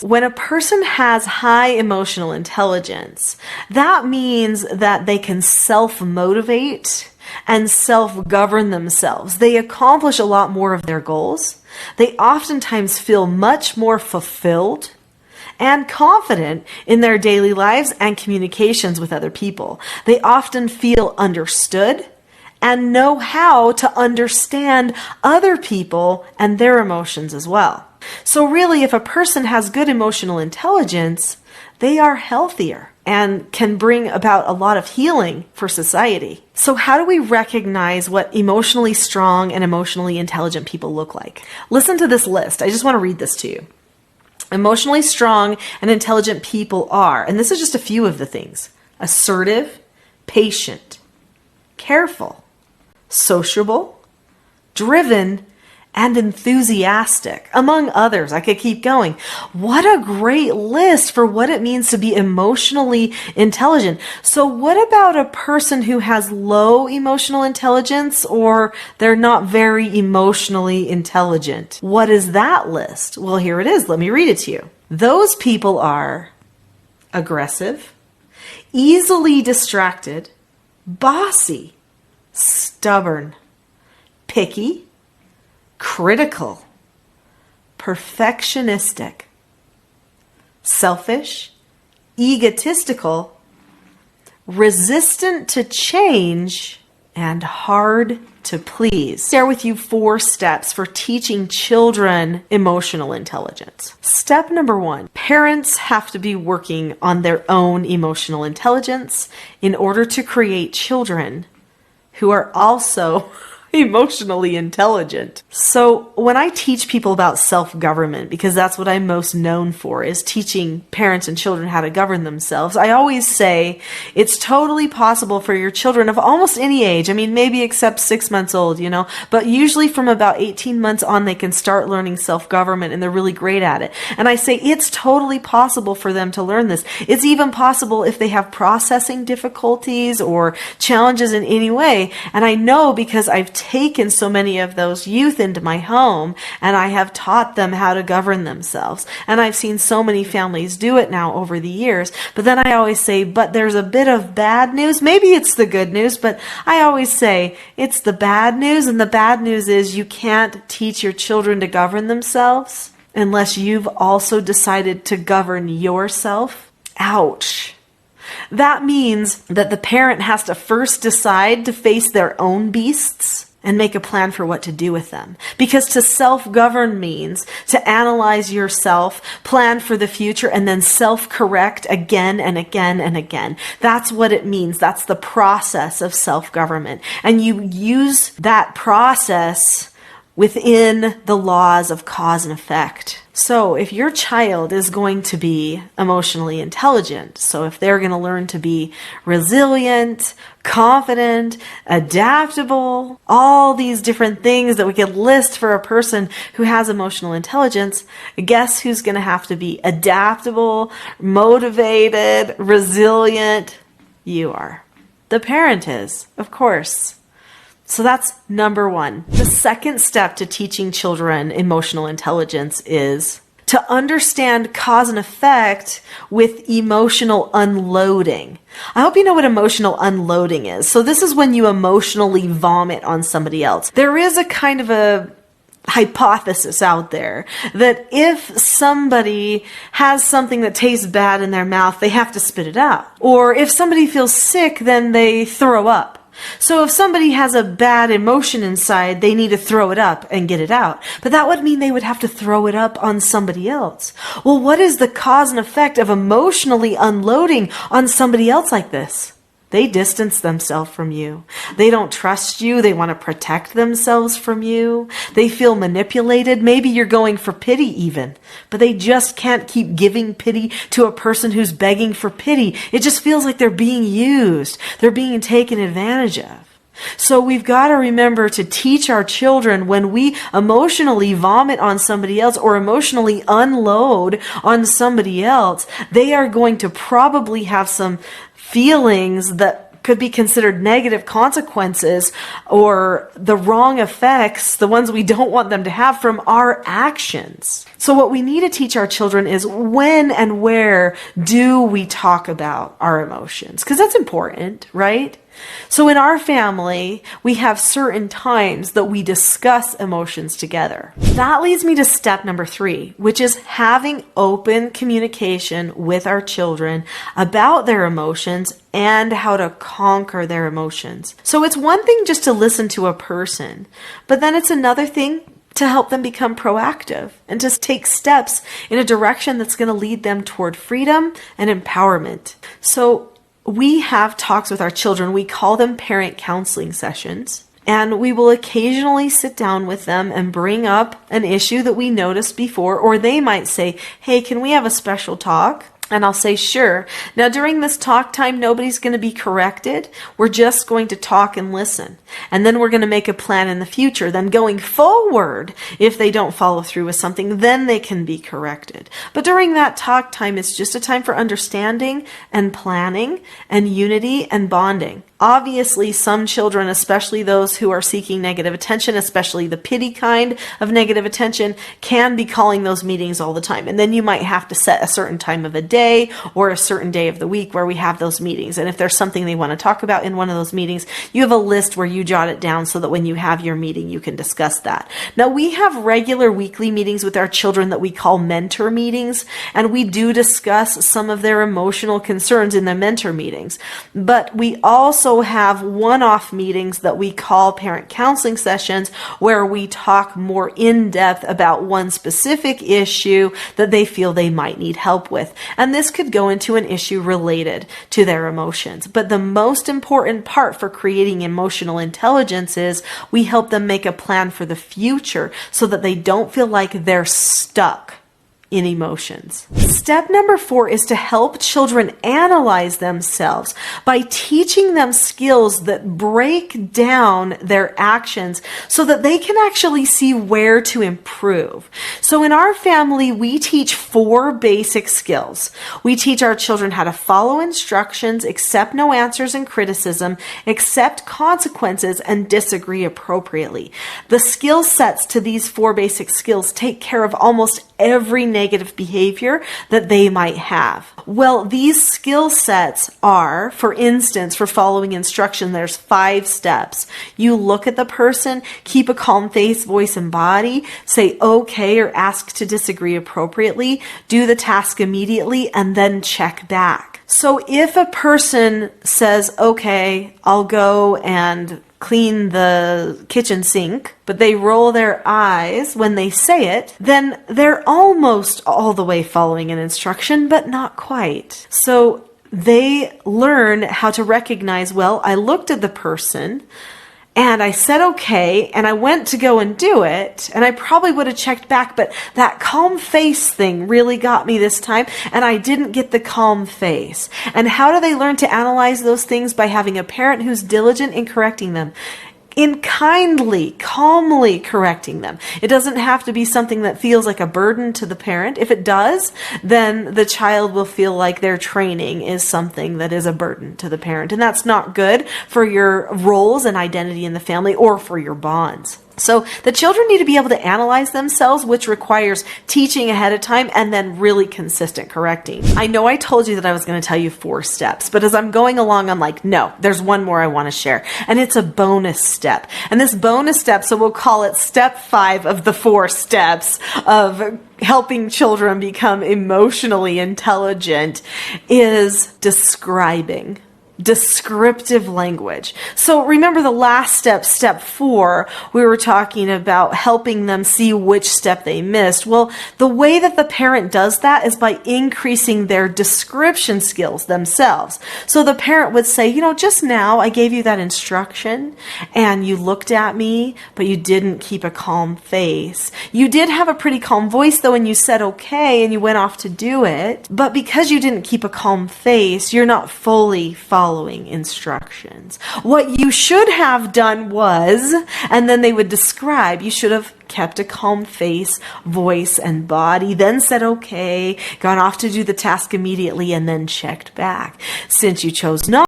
When a person has high emotional intelligence, that means that they can self-motivate and self-govern themselves. They accomplish a lot more of their goals. They oftentimes feel much more fulfilled and confident in their daily lives and communications with other people. They often feel understood and know how to understand other people and their emotions as well. So really, if a person has good emotional intelligence, they are healthier and can bring about a lot of healing for society. So how do we recognize what emotionally strong and emotionally intelligent people look like? Listen to this list. I just want to read this to you. Emotionally strong and intelligent people are, and this is just a few of the things: assertive, patient, careful, sociable, driven, and enthusiastic, among others. I could keep going. What a great list for what it means to be emotionally intelligent. So what about a person who has low emotional intelligence, or they're not very emotionally intelligent? What is that list? Well, here it is. Let me read it to you. Those people are aggressive, easily distracted, bossy, stubborn, picky, critical, perfectionistic, selfish, egotistical, resistant to change, and hard to please. Share with you 4 steps for teaching children emotional intelligence. Step number 1, parents have to be working on their own emotional intelligence in order to create children who are also emotionally intelligent. So when I teach people about self-government, because that's what I'm most known for, is teaching parents and children how to govern themselves, I always say it's totally possible for your children of almost any age. I mean, maybe except 6 months old, but usually from about 18 months on, they can start learning self-government, and they're really great at it. And I say it's totally possible for them to learn this. It's even possible if they have processing difficulties or challenges in any way. And I know because I've taken so many of those youth into my home, and I have taught them how to govern themselves. And I've seen so many families do it now over the years. But then I always say, but there's a bit of bad news. Maybe it's the good news, but I always say it's the bad news. And the bad news is you can't teach your children to govern themselves unless you've also decided to govern yourself. Ouch. That means that the parent has to first decide to face their own beasts and make a plan for what to do with them. Because to self-govern means to analyze yourself, plan for the future, and then self-correct again and again and again. That's what it means. That's the process of self-government. And you use that process within the laws of cause and effect. So if your child is going to be emotionally intelligent, so if they're going to learn to be resilient, confident, adaptable, all these different things that we could list for a person who has emotional intelligence, guess who's going to have to be adaptable, motivated, resilient? You are. The parent is, of course. So that's number 1. The second step to teaching children emotional intelligence is to understand cause and effect with emotional unloading. I hope you know what emotional unloading is. So this is when you emotionally vomit on somebody else. There is a kind of a hypothesis out there that if somebody has something that tastes bad in their mouth, they have to spit it out. Or if somebody feels sick, then they throw up. So if somebody has a bad emotion inside, they need to throw it up and get it out. But that would mean they would have to throw it up on somebody else. Well, what is the cause and effect of emotionally unloading on somebody else like this? They distance themselves from you. They don't trust you. They want to protect themselves from you. They feel manipulated. Maybe you're going for pity even, but they just can't keep giving pity to a person who's begging for pity. It just feels like they're being used. They're being taken advantage of. So we've got to remember to teach our children when we emotionally vomit on somebody else or emotionally unload on somebody else, they are going to probably have some feelings that could be considered negative consequences or the wrong effects, the ones we don't want them to have from our actions. So what we need to teach our children is when and where do we talk about our emotions? Because that's important, right? So in our family, we have certain times that we discuss emotions together. That leads me to step number 3, which is having open communication with our children about their emotions and how to conquer their emotions. So it's one thing just to listen to a person, but then it's another thing to help them become proactive and to take steps in a direction that's going to lead them toward freedom and empowerment. So we have talks with our children. We call them parent counseling sessions. And we will occasionally sit down with them and bring up an issue that we noticed before, or they might say, hey, can we have a special talk? And I'll say, sure. Now, during this talk time, nobody's going to be corrected. We're just going to talk and listen. And then we're going to make a plan in the future. Then going forward, if they don't follow through with something, then they can be corrected. But during that talk time, it's just a time for understanding and planning and unity and bonding. Obviously, some children, especially those who are seeking negative attention, especially the pity kind of negative attention, can be calling those meetings all the time. And then you might have to set a certain time of a day or a certain day of the week where we have those meetings. And if there's something they want to talk about in one of those meetings, you have a list where you jot it down so that when you have your meeting, you can discuss that. Now, we have regular weekly meetings with our children that we call mentor meetings, and we do discuss some of their emotional concerns in the mentor meetings. But we also have one-off meetings that we call parent counseling sessions where we talk more in depth about one specific issue that they feel they might need help with. And this could go into an issue related to their emotions. But the most important part for creating emotional intelligence is we help them make a plan for the future so that they don't feel like they're stuck in emotions. Step number 4 is to help children analyze themselves by teaching them skills that break down their actions so that they can actually see where to improve. So in our family, we teach 4 basic skills. We teach our children how to follow instructions, accept no answers and criticism, accept consequences, and disagree appropriately. The skill sets to these 4 basic skills take care of almost every negative behavior that they might have. Well, these skill sets are, for instance, for following instruction, there's 5 steps. You look at the person, keep a calm face, voice, and body, say okay or ask to disagree appropriately, do the task immediately, and then check back. So if a person says, okay, I'll go and clean the kitchen sink, but they roll their eyes when they say it, then they're almost all the way following an instruction, but not quite. So they learn how to recognize, well, I looked at the person and I said, okay, and I went to go and do it, and I probably would have checked back, but that calm face thing really got me this time, and I didn't get the calm face. And how do they learn to analyze those things? By having a parent who's diligent in correcting them, in kindly, calmly correcting them. It doesn't have to be something that feels like a burden to the parent. If it does, then the child will feel like their training is something that is a burden to the parent. And that's not good for your roles and identity in the family or for your bonds. So the children need to be able to analyze themselves, which requires teaching ahead of time and then really consistent correcting. I know I told you that I was going to tell you 4 steps, but as I'm going along, I'm like, no, there's one more I want to share. And it's a bonus step. And this bonus step, so we'll call it step 5 of the 4 steps of helping children become emotionally intelligent, is describing. Descriptive language. So remember the last step, step 4, we were talking about helping them see which step they missed. Well, the way that the parent does that is by increasing their description skills themselves. So the parent would say, you know, just now I gave you that instruction and you looked at me, but you didn't keep a calm face. You did have a pretty calm voice though, and you said okay, and you went off to do it. But because you didn't keep a calm face, you're not fully following instructions. What you should have done was, and then they would describe, you should have kept a calm face, voice, and body, then said okay, gone off to do the task immediately, and then checked back. Since you chose not